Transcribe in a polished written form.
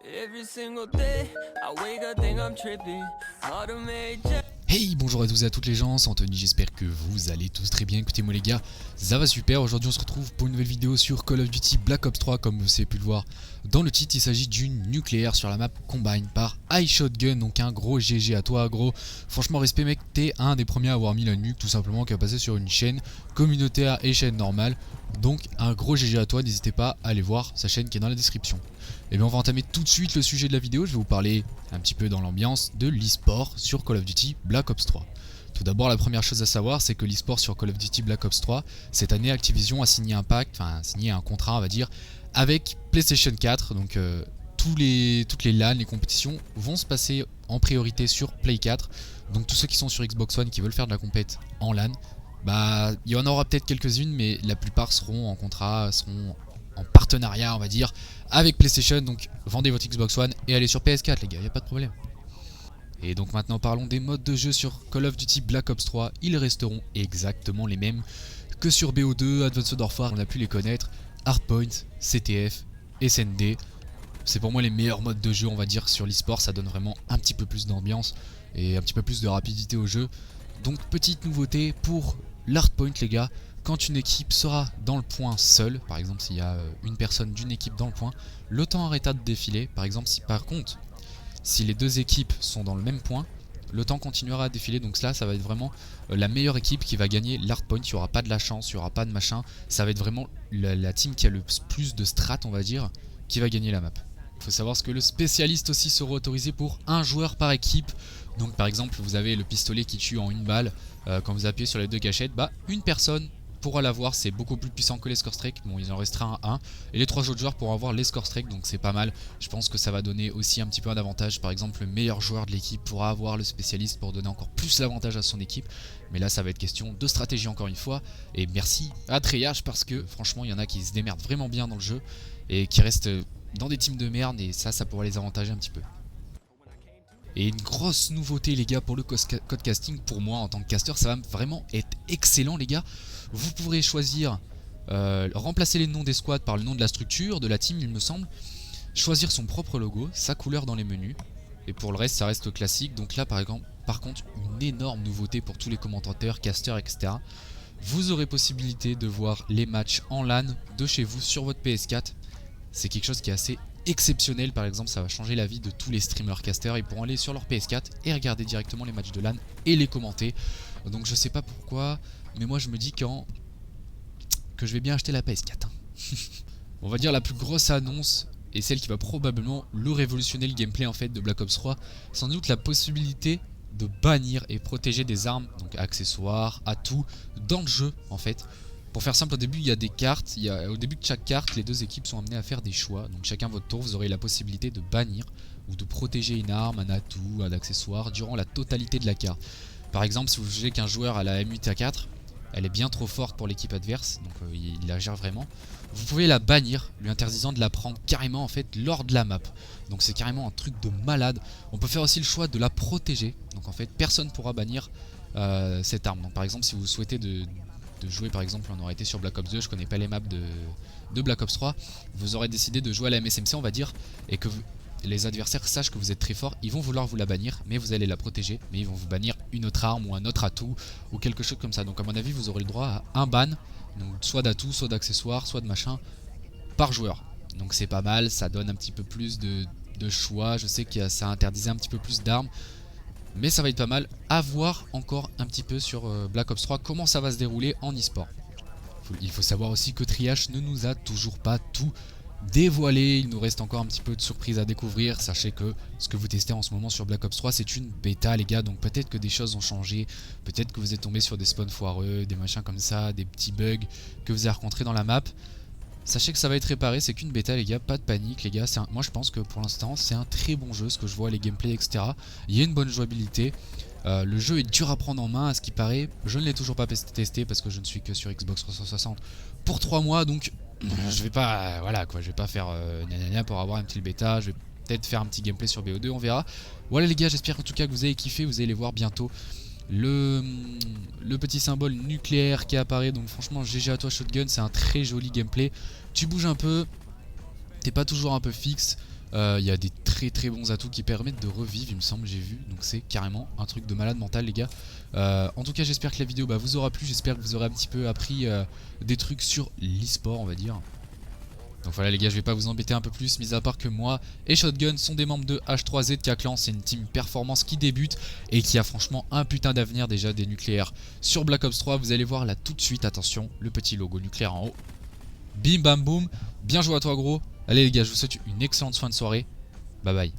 Every single day, I wake up, think I'm tripping. Automate. Hey, bonjour à tous et à toutes les gens, c'est Anthony, j'espère que vous allez tous très bien. Écoutez moi les gars, ça va super. Aujourd'hui on se retrouve pour une nouvelle vidéo sur Call of Duty Black Ops 3. Comme vous avez pu le voir dans le titre, il s'agit d'une nucléaire sur la map Combine par iShotgun. Donc un gros GG à toi gros. Franchement respect mec, t'es un des premiers à avoir mis la nuque tout simplement, qui a passé sur une chaîne communautaire et chaîne normale. Donc un gros GG à toi, n'hésitez pas à aller voir sa chaîne qui est dans la description. Et bien on va entamer tout de suite le sujet de la vidéo. Je vais vous parler un petit peu dans l'ambiance de l'e-sport sur Call of Duty Black Ops 3. Tout d'abord, la première chose à savoir, c'est que l'e-sport sur Call of Duty Black Ops 3, cette année Activision a signé un pacte, enfin signé un contrat on va dire, avec PlayStation 4. Donc toutes les LAN, les compétitions vont se passer en priorité sur Play 4. Donc tous ceux qui sont sur Xbox One qui veulent faire de la compète en LAN, bah il y en aura peut-être quelques-unes, mais la plupart seront en contrat, seront en partenariat on va dire avec PlayStation. Donc vendez votre Xbox One et allez sur PS4 les gars, y a pas de problème. Et donc maintenant parlons des modes de jeu sur Call of Duty Black Ops 3. Ils resteront exactement les mêmes que sur BO2, Advanced Warfare, on a pu les connaître, Hardpoint, CTF, SND. C'est pour moi les meilleurs modes de jeu on va dire sur l'e-sport, ça donne vraiment un petit peu plus d'ambiance et un petit peu plus de rapidité au jeu. Donc petite nouveauté pour l'Hardpoint les gars, quand une équipe sera dans le point seule, par exemple s'il y a une personne d'une équipe dans le point, le temps arrêtera de défiler. Par exemple si par contre, si les deux équipes sont dans le même point, le temps continuera à défiler. Donc là ça va être vraiment la meilleure équipe qui va gagner l'Hardpoint. Il n'y aura pas de la chance, il n'y aura pas de machin. Ça va être vraiment la team qui a le plus de strat on va dire, qui va gagner la map. Il faut savoir que le spécialiste aussi sera autorisé pour un joueur par équipe. Donc par exemple vous avez le pistolet qui tue en une balle. Quand vous appuyez sur les deux gâchettes, bah une personne pourra l'avoir, c'est beaucoup plus puissant que les score strike. Bon, il en restera un 1 et les 3 autres joueurs pourront avoir les score strike, donc c'est pas mal. Je pense que ça va donner aussi un petit peu un avantage. Par exemple le meilleur joueur de l'équipe pourra avoir le spécialiste pour donner encore plus l'avantage à son équipe. Mais là ça va être question de stratégie encore une fois. Et merci à Treyarch parce que franchement il y en a qui se démerdent vraiment bien dans le jeu et qui restent dans des teams de merde, et ça pourrait les avantager un petit peu. Et une grosse nouveauté les gars pour le code casting, pour moi en tant que caster ça va vraiment être excellent les gars. Vous pourrez choisir, remplacer les noms des squads par le nom de la structure, de la team il me semble. Choisir son propre logo, sa couleur dans les menus. Et pour le reste ça reste classique. Donc là par contre une énorme nouveauté pour tous les commentateurs, casters etc. Vous aurez possibilité de voir les matchs en LAN de chez vous sur votre PS4. C'est quelque chose qui est assez exceptionnel. Par exemple ça va changer la vie de tous les streamers casters. Ils pourront aller sur leur PS4 et regarder directement les matchs de LAN et les commenter. Donc je sais pas pourquoi, mais moi je me dis que je vais bien acheter la PS4 hein. On va dire la plus grosse annonce et celle qui va probablement le révolutionner le gameplay en fait de Black Ops 3, sans doute la possibilité de bannir et protéger des armes, donc accessoires, atouts dans le jeu en fait. Pour faire simple, au début il y a des cartes, au début de chaque carte les deux équipes sont amenées à faire des choix. Donc chacun votre tour vous aurez la possibilité de bannir ou de protéger une arme, un atout, un accessoire durant la totalité de la carte. Par exemple si vous jugez qu'un joueur a la M8A4, elle est bien trop forte pour l'équipe adverse, donc il la gère vraiment, vous pouvez la bannir, lui interdisant de la prendre carrément en fait lors de la map. Donc c'est carrément un truc de malade. On peut faire aussi le choix de la protéger, donc en fait personne pourra bannir cette arme. Donc par exemple si vous souhaitez de jouer, par exemple on aurait été sur Black Ops 2, je connais pas les maps de Black Ops 3, vous aurez décidé de jouer à la MSMC on va dire, et que les adversaires sachent que vous êtes très fort, ils vont vouloir vous la bannir, mais vous allez la protéger, mais ils vont vous bannir une autre arme ou un autre atout ou quelque chose comme ça. Donc à mon avis vous aurez le droit à un ban, donc soit d'atout, soit d'accessoires, soit de machin par joueur. Donc c'est pas mal, ça donne un petit peu plus de choix. Je sais que ça interdisait un petit peu plus d'armes, mais ça va être pas mal. À voir encore un petit peu sur Black Ops 3 comment ça va se dérouler en e-sport. Il faut savoir aussi que Treyarch ne nous a toujours pas tout dévoilé, il nous reste encore un petit peu de surprise à découvrir. Sachez que ce que vous testez en ce moment sur Black Ops 3 c'est une bêta les gars, donc peut-être que des choses ont changé, peut-être que vous êtes tombé sur des spawns foireux, des machins comme ça, des petits bugs que vous avez rencontrés dans la map. Sachez que ça va être réparé, c'est qu'une bêta les gars, pas de panique les gars. Moi je pense que pour l'instant c'est un très bon jeu, ce que je vois, les gameplays etc. Il y a une bonne jouabilité. Le jeu est dur à prendre en main à ce qui paraît. Je ne l'ai toujours pas testé parce que je ne suis que sur Xbox 360 pour 3 mois, donc je vais pas, voilà quoi, je vais pas faire nanana pour avoir un petit bêta. Je vais peut-être faire un petit gameplay sur BO2, on verra. Voilà les gars, j'espère en tout cas que vous avez kiffé. Vous allez les voir bientôt le petit symbole nucléaire qui apparaît. Donc franchement GG à toi Shotgun, c'est un très joli gameplay. Tu bouges un peu, t'es pas toujours un peu fixe. Il y a des très très bons atouts qui permettent de revivre, il me semble, j'ai vu. Donc c'est carrément un truc de malade mental, les gars. En tout cas, j'espère que la vidéo vous aura plu. J'espère que vous aurez un petit peu appris des trucs sur l'e-sport, on va dire. Donc voilà les gars, je vais pas vous embêter un peu plus, mis à part que moi et Shotgun sont des membres de H3ZK Clan. C'est une team performance qui débute et qui a franchement un putain d'avenir déjà des nucléaires. Sur Black Ops 3, vous allez voir là tout de suite, attention, le petit logo nucléaire en haut. Bim bam boum, bien joué à toi gros. Allez les gars, je vous souhaite une excellente fin de soirée. Bye bye.